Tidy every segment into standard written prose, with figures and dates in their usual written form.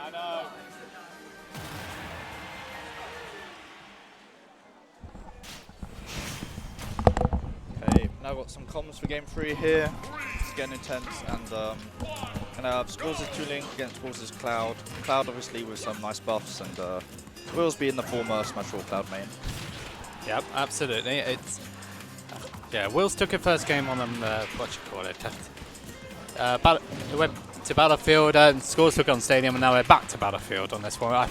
I know. Okay, now got some comms for game 3 here. It's getting intense, and gonna have Skaws' Toon against Willz' Cloud. Cloud obviously with some nice buffs, and Willz being the former Smash 4 Cloud main. Yep, absolutely. It's yeah. Willz took a first game on them. What you call it? It went to Battlefield, and Skaws took on Stadium, and now we're back to Battlefield on this one.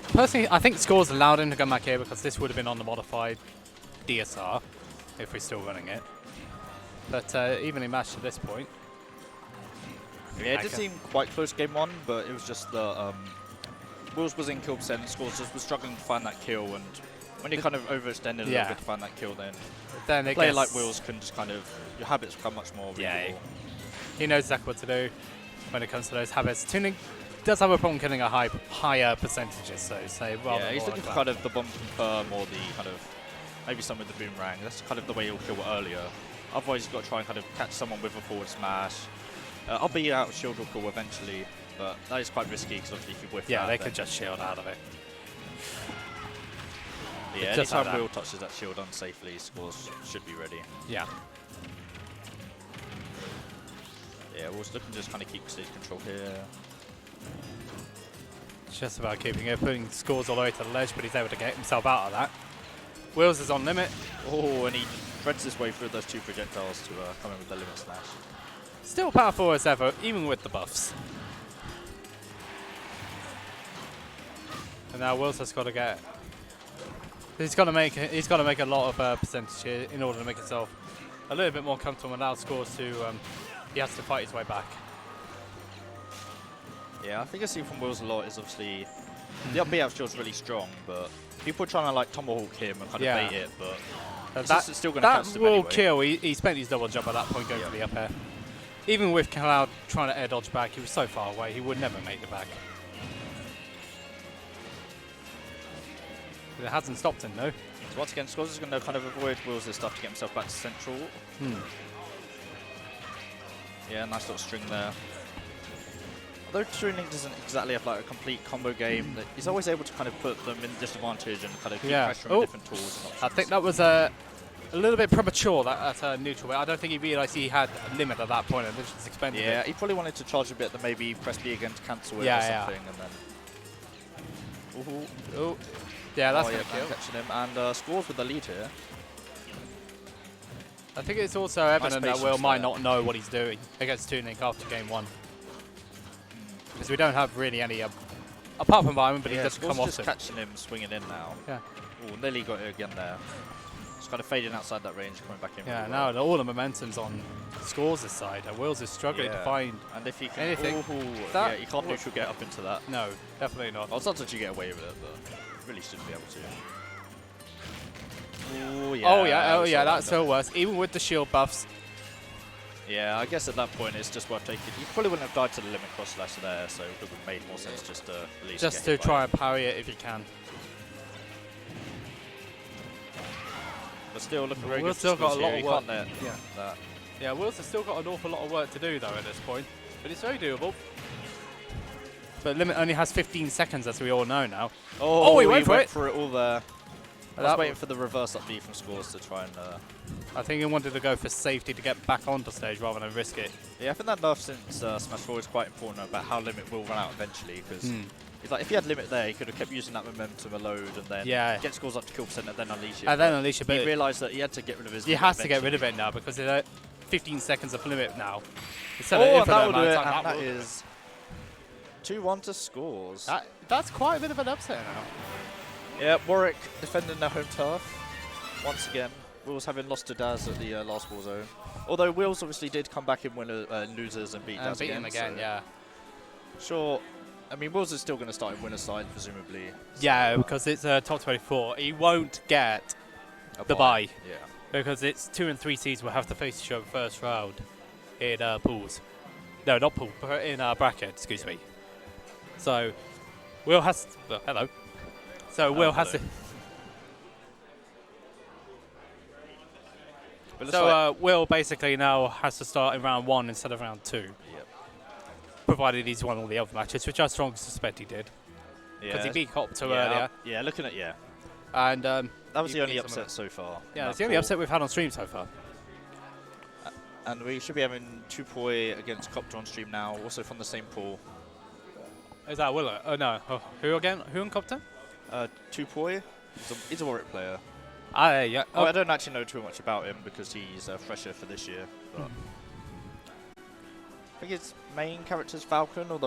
Personally, I think Skaws allowed him to come back here because this would have been on the modified DSR if we're still running it. But evenly matched at this point. Yeah, it did seem quite close game 1, but it was just the Willz was in kill percent, and Skaws just was struggling to find that kill, and when you kind of overextended a little bit to find that kill, then a player like Willz can just kind of, your habits become much more readable. Yeah, he knows exactly what to do when it comes to those habits. Tuning does have a problem killing a higher percentages, so say rather. Yeah, he's looking for kind of the bomb confirm or the kind of maybe some with the boomerang. That's kind of the way he'll kill earlier. Otherwise, you've got to try and kind of catch someone with a forward smash. I'll be out of shield will call eventually, but that is quite risky because obviously if you whiff that, they could just shield out of it. Yeah, anytime Will touches that shield unsafely, Skaws should be ready. Yeah. Yeah, Will's looking to just kind of keep stage control here. Just about keeping it, putting Skaws all the way to the ledge, but he's able to get himself out of that. Willz is on limit. Oh, and he threads his way through those 2 projectiles to come in with the limit slash. Still powerful as ever, even with the buffs. And now Willz has got to get. He's got to make a lot of percentage here in order to make himself a little bit more comfortable and allow Skaws to. He has to fight his way back. Yeah, I think I see from Willz a lot is obviously the up B out shield's really strong, but people are trying to like tomahawk him and kind of bait it, but that's still going to catch him anyway. That will kill. He spent his double jump at that point going for the up air. Even with Cloud trying to air dodge back, he was so far away, he would never make the back. But it hasn't stopped him though. So once again, Skaws is going to kind of avoid Willz' stuff to get himself back to central. Yeah, nice little string there. Although Toon doesn't exactly have like a complete combo game, he's always able to kind of put them in disadvantage and kind of keep pressure on different tools and options. I think that was a little bit premature, that neutral way. I don't think he realised he had a limit at that point and just expended it. Yeah, he probably wanted to charge a bit, then maybe press B again to cancel it or something, and then... Ooh. Yeah, that's going to kill. Catching him, and Skaws with the lead here. I think it's also evident that Will might not know what he's doing against Toon after game 1. Because we don't have really any, apart from Byron, but he doesn't come off just catching him, swinging in now. Yeah. Oh, nearly got it again there. Just kind of fading outside that range, coming back in. Yeah, now all the momentum's on Skaws' side, and Willz is struggling to find anything. Yeah, you can't neutral get up into that. No, definitely not. Well, sometimes you get away with it, but really shouldn't be able to. Oh yeah, that's still worse. Even with the shield buffs. Yeah, I guess at that point it's just worth taking. You probably wouldn't have died to the limit cross slash there, so it would have made more sense just to at least just to try and parry it if you can. But still looking very good. Will's still got a lot of work. Yeah, Will's has still got an awful lot of work to do though at this point, but it's very doable. But limit only has 15 seconds, as we all know now. Oh, he went for it all there. I was waiting for the reverse up B from Skaws to try and... I think he wanted to go for safety to get back onto stage rather than risk it. Yeah, I think that nerf since Smash 4 is quite important about how Limit will run out eventually, because it's like if he had Limit there, he could have kept using that momentum a load and then get Skaws up to kill percent and then unleash it. And then unleash it, but he realised that he had to get rid of his He has to get rid of it now, because it's 15 seconds of Limit now. That is 2-1 to Skaws. That's quite a bit of an upset now. Yeah, Warwick defending their home turf once again. Willz having lost to Daz at the last Warzone. Although Willz obviously did come back in losers and beat Daz him again, so yeah. Sure. I mean, Willz is still going to start in winner's side, presumably. Yeah, because it's top 24. He won't get the bye. Yeah. Because it's 2 and 3 seeds will have to face each other first round in pools. No, not pool, but in bracket, excuse me. So, Will has... Well, hello. So Will has to... But So Will basically now has to start in round 1 instead of round 2. Yep. Provided he's won all the other matches, which I strongly suspect he did. Because he beat Copter earlier. Yeah, looking at And that was the only upset so far. Yeah, it's the only upset we've had on stream so far. And we should be having Tupoi against Copter on stream now, also from the same pool. Is that Will? Oh no. Oh, who again? Who on Copter? Tupoi, he's a Warwick player. Yeah. Oh, I don't actually know too much about him because he's a fresher for this year. But I think his main character is Falcon, although